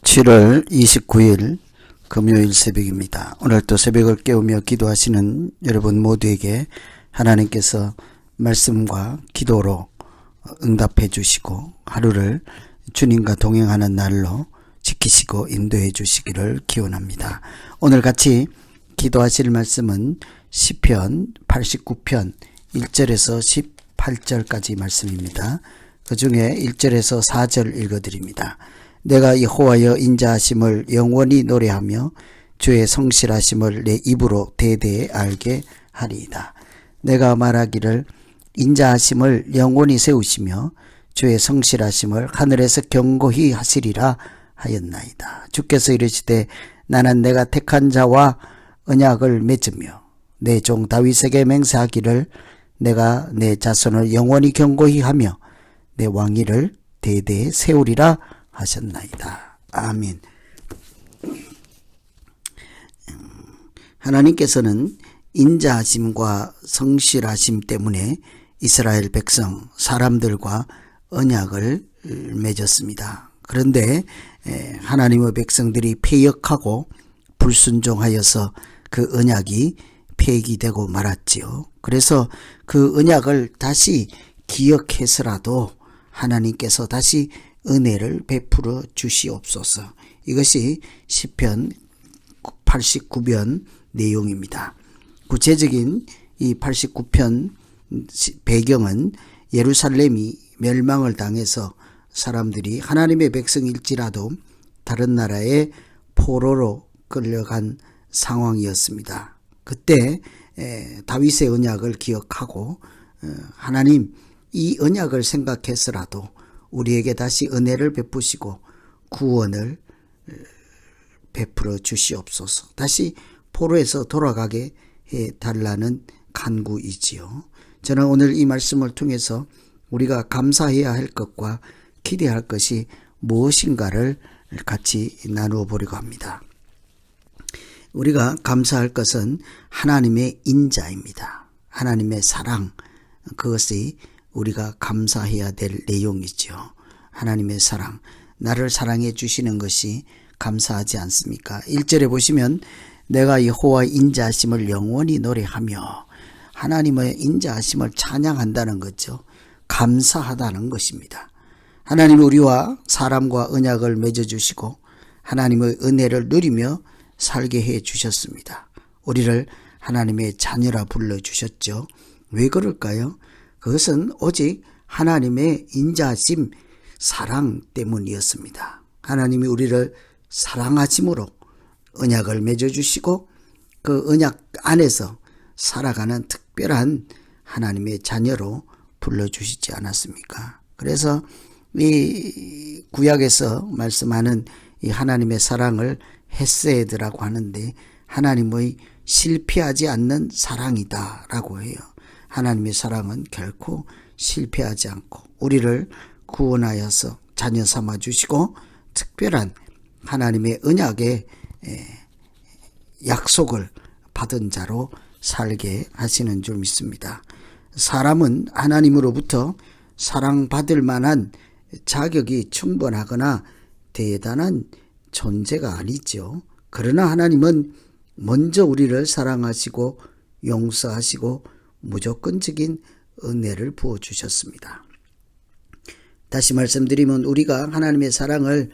7월 29일 금요일 새벽입니다. 오늘 또 새벽을 깨우며 기도하시는 여러분 모두에게 하나님께서 말씀과 기도로 응답해 주시고 하루를 주님과 동행하는 날로 지키시고 인도해 주시기를 기원합니다. 오늘 같이 기도하실 말씀은 시편 89편 1절에서 18절까지 말씀입니다. 그 중에 1절에서 4절 읽어드립니다. 내가 여호와여 인자하심을 영원히 노래하며 주의 성실하심을 내 입으로 대대에 알게 하리이다. 내가 말하기를 인자하심을 영원히 세우시며 주의 성실하심을 하늘에서 경고히 하시리라 하였나이다. 주께서 이르시되 나는 내가 택한 자와 언약을 맺으며 내 종 다윗에게 맹세하기를 내가 내 자손을 영원히 경고히 하며 내 왕위를 대대에 세우리라 하셨나이다. 아멘. 하나님께서는 인자하심과 성실하심 때문에 이스라엘 백성 사람들과 언약을 맺었습니다. 그런데 하나님의 백성들이 패역하고 불순종하여서 그 언약이 폐기되고 말았지요. 그래서 그 언약을 다시 기억해서라도 하나님께서 다시 은혜를 베풀어 주시옵소서. 이것이 시편 89편 내용입니다. 구체적인 이 89편 배경은 예루살렘이 멸망을 당해서 사람들이 하나님의 백성일지라도 다른 나라의 포로로 끌려간 상황이었습니다. 그때 다윗의 언약을 기억하고 하나님 이 언약을 생각해서라도 우리에게 다시 은혜를 베푸시고 구원을 베풀어 주시옵소서. 다시 포로에서 돌아가게 해달라는 간구이지요. 저는 오늘 이 말씀을 통해서 우리가 감사해야 할 것과 기대할 것이 무엇인가를 같이 나누어 보려고 합니다. 우리가 감사할 것은 하나님의 인자입니다. 하나님의 사랑, 그것이 우리가 감사해야 될 내용이죠. 하나님의 사랑, 나를 사랑해 주시는 것이 감사하지 않습니까? 1절에 보시면 내가 여호와의 인자하심을 영원히 노래하며, 하나님의 인자하심을 찬양한다는 거죠. 감사하다는 것입니다. 하나님이 우리와 사람과 언약을 맺어주시고 하나님의 은혜를 누리며 살게 해 주셨습니다. 우리를 하나님의 자녀라 불러주셨죠. 왜 그럴까요? 그것은 오직 하나님의 인자하심, 사랑 때문이었습니다. 하나님이 우리를 사랑하심으로 언약을 맺어주시고 그 언약 안에서 살아가는 특별한 하나님의 자녀로 불러주시지 않았습니까? 그래서 이 구약에서 말씀하는 이 하나님의 사랑을 헤세드라고 하는데 하나님의 실패하지 않는 사랑이다라고 해요. 하나님의 사랑은 결코 실패하지 않고 우리를 구원하여서 자녀 삼아 주시고 특별한 하나님의 언약의 약속을 받은 자로 살게 하시는 줄 믿습니다. 사람은 하나님으로부터 사랑받을 만한 자격이 충분하거나 대단한 존재가 아니죠. 그러나 하나님은 먼저 우리를 사랑하시고 용서하시고 무조건적인 은혜를 부어주셨습니다. 다시 말씀드리면 우리가 하나님의 사랑을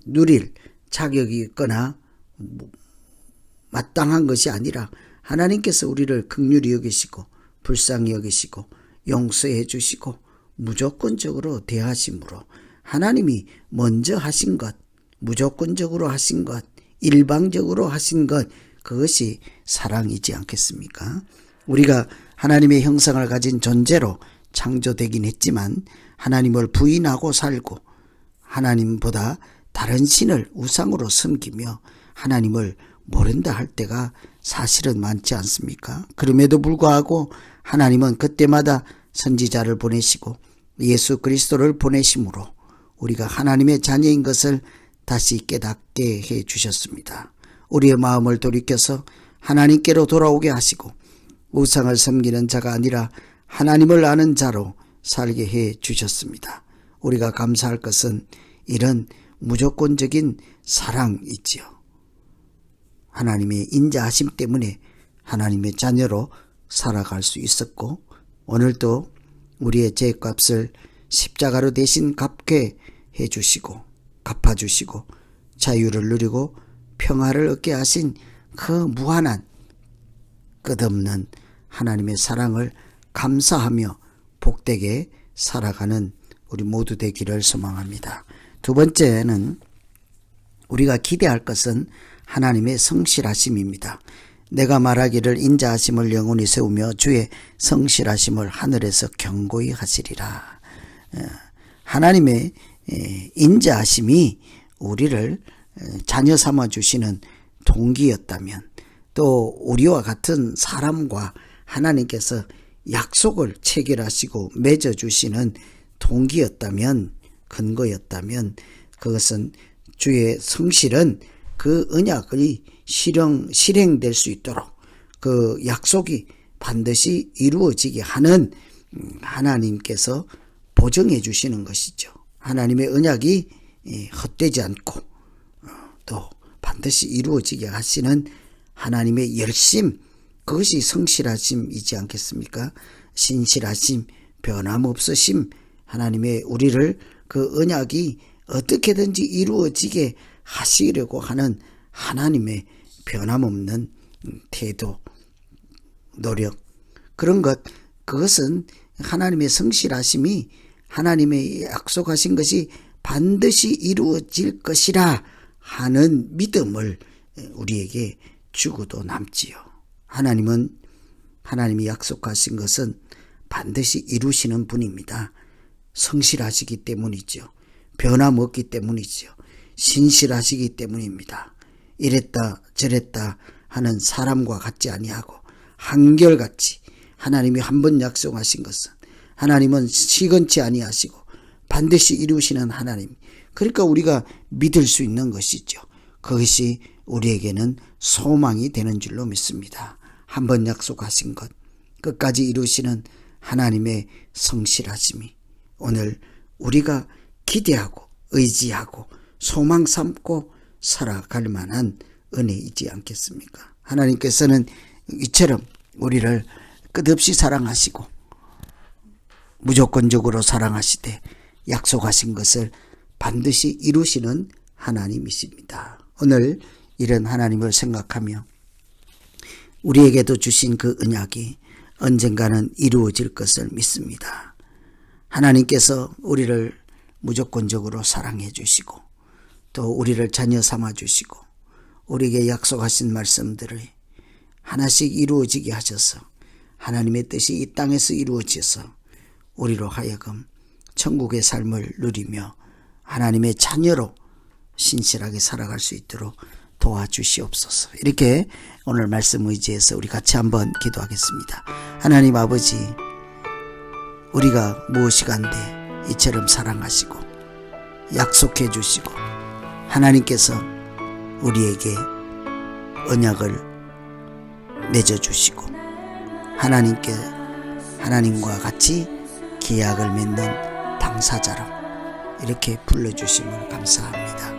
누릴 자격이 있거나 마땅한 것이 아니라 하나님께서 우리를 긍휼히 여기시고 불쌍히 여기시고 용서해 주시고 무조건적으로 대하심으로 하나님이 먼저 하신 것, 무조건적으로 하신 것, 일방적으로 하신 것, 그것이 사랑이지 않겠습니까? 우리가 하나님의 형상을 가진 존재로 창조되긴 했지만 하나님을 부인하고 살고 하나님보다 다른 신을 우상으로 섬기며 하나님을 모른다 할 때가 사실은 많지 않습니까? 그럼에도 불구하고 하나님은 그때마다 선지자를 보내시고 예수 그리스도를 보내심으로 우리가 하나님의 자녀인 것을 다시 깨닫게 해 주셨습니다. 우리의 마음을 돌이켜서 하나님께로 돌아오게 하시고 우상을 섬기는 자가 아니라 하나님을 아는 자로 살게 해 주셨습니다. 우리가 감사할 것은 이런 무조건적인 사랑이지요. 하나님의 인자하심 때문에 하나님의 자녀로 살아갈 수 있었고, 오늘도 우리의 죄값을 십자가로 대신 갚게 해주시고 갚아주시고 자유를 누리고 평화를 얻게 하신 그 무한한 끝없는 하나님의 사랑을 감사하며 복되게 살아가는 우리 모두 되기를 소망합니다. 두 번째는 우리가 기대할 것은 하나님의 성실하심입니다. 내가 말하기를 인자하심을 영원히 세우며 주의 성실하심을 하늘에서 경고히 하시리라. 하나님의 인자하심이 우리를 자녀 삼아 주시는 동기였다면, 또 우리와 같은 사람과 하나님께서 약속을 체결하시고 맺어주시는 동기였다면, 근거였다면, 그것은 주의 성실은 그 언약이 실행될 수 있도록 그 약속이 반드시 이루어지게 하는 하나님께서 보증해 주시는 것이죠. 하나님의 언약이 헛되지 않고 또 반드시 이루어지게 하시는 하나님의 열심, 그것이 성실하심이지 않겠습니까? 신실하심, 변함없으심, 하나님의 우리를 그 언약이 어떻게든지 이루어지게 하시려고 하는 하나님의 변함없는 태도, 노력, 그런 것, 그것은 하나님의 성실하심이 하나님의 약속하신 것이 반드시 이루어질 것이라 하는 믿음을 우리에게 주고도 남지요. 하나님이 약속하신 것은 반드시 이루시는 분입니다. 성실하시기 때문이죠. 변함없기 때문이죠. 신실하시기 때문입니다. 이랬다 저랬다 하는 사람과 같지 아니하고 한결같이 하나님이 한 번 약속하신 것은 하나님은 시건치 아니하시고 반드시 이루시는 하나님, 그러니까 우리가 믿을 수 있는 것이죠. 그것이 우리에게는 소망이 되는 줄로 믿습니다. 한 번 약속하신 것 끝까지 이루시는 하나님의 성실하심이 오늘 우리가 기대하고 의지하고 소망 삼고 살아갈 만한 은혜이지 않겠습니까? 하나님께서는 이처럼 우리를 끝없이 사랑하시고 무조건적으로 사랑하시되 약속하신 것을 반드시 이루시는 하나님이십니다. 오늘 이런 하나님을 생각하며 우리에게도 주신 그 언약이 언젠가는 이루어질 것을 믿습니다. 하나님께서 우리를 무조건적으로 사랑해 주시고 또 우리를 자녀 삼아 주시고 우리에게 약속하신 말씀들을 하나씩 이루어지게 하셔서 하나님의 뜻이 이 땅에서 이루어져서 우리로 하여금 천국의 삶을 누리며 하나님의 자녀로 신실하게 살아갈 수 있도록 도와주시옵소서. 이렇게 오늘 말씀 의지해서 우리 같이 한번 기도하겠습니다. 하나님 아버지, 우리가 무엇이간데 이처럼 사랑하시고 약속해 주시고 하나님께서 우리에게 언약을 맺어주시고 하나님과 같이 계약을 맺는 당사자로 이렇게 불러주심을 감사합니다.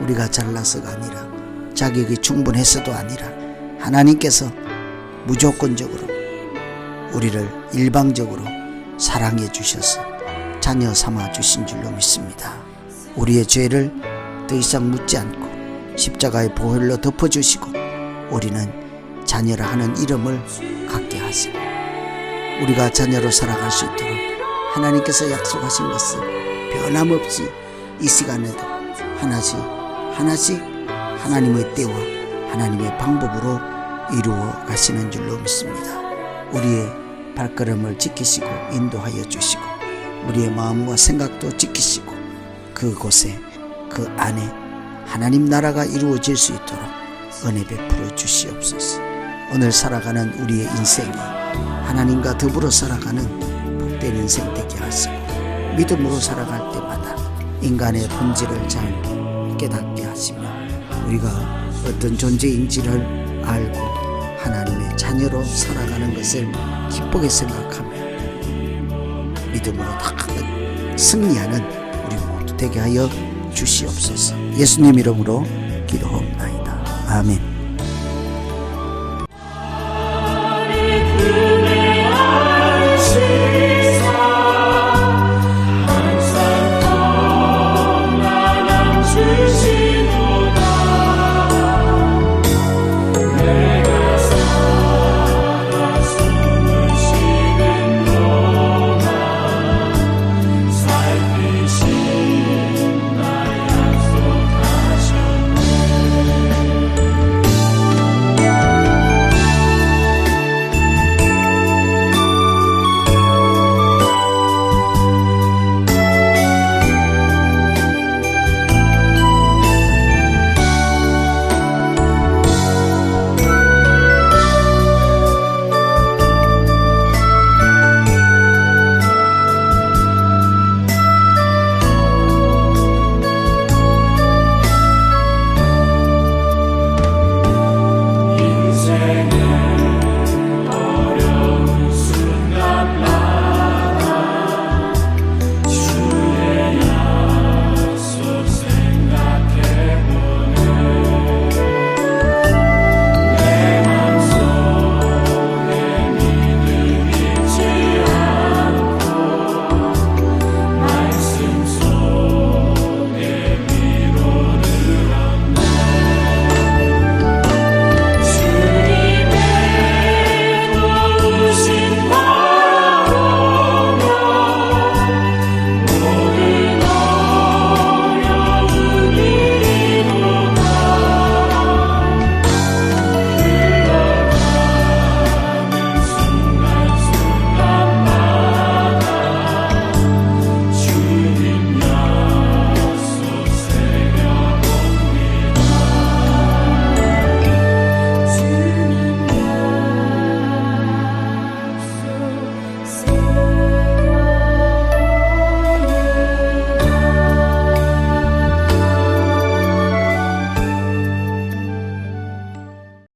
우리가 잘나서가 아니라 자격이 충분해서도 아니라 하나님께서 무조건적으로 우리를 일방적으로 사랑해 주셔서 자녀 삼아 주신 줄로 믿습니다. 우리의 죄를 더 이상 묻지 않고 십자가의 보혈로 덮어주시고 우리는 자녀라 하는 이름을 갖게 하시고 우리가 자녀로 살아갈 수 있도록 하나님께서 약속하신 것을 변함없이 이 시간에도 하나씩 하나님의 때와 하나님의 방법으로 이루어 가시는 줄로 믿습니다. 우리의 발걸음을 지키시고 인도하여 주시고 우리의 마음과 생각도 지키시고 그곳에 그 안에 하나님 나라가 이루어질 수 있도록 은혜 베풀어 주시옵소서. 오늘 살아가는 우리의 인생이 하나님과 더불어 살아가는 복된 인생 되게 하시고 믿음으로 살아갈 때마다 인간의 본질을 잘 깨닫게 하시며 우리가 어떤 존재인지를 알고 하나님의 자녀로 살아가는 것을 기쁘게 생각하며 믿음으로 다 승리하는 우리 모두 되게 하여 주시옵소서. 예수님 이름으로 기도하옵나이다. 아멘.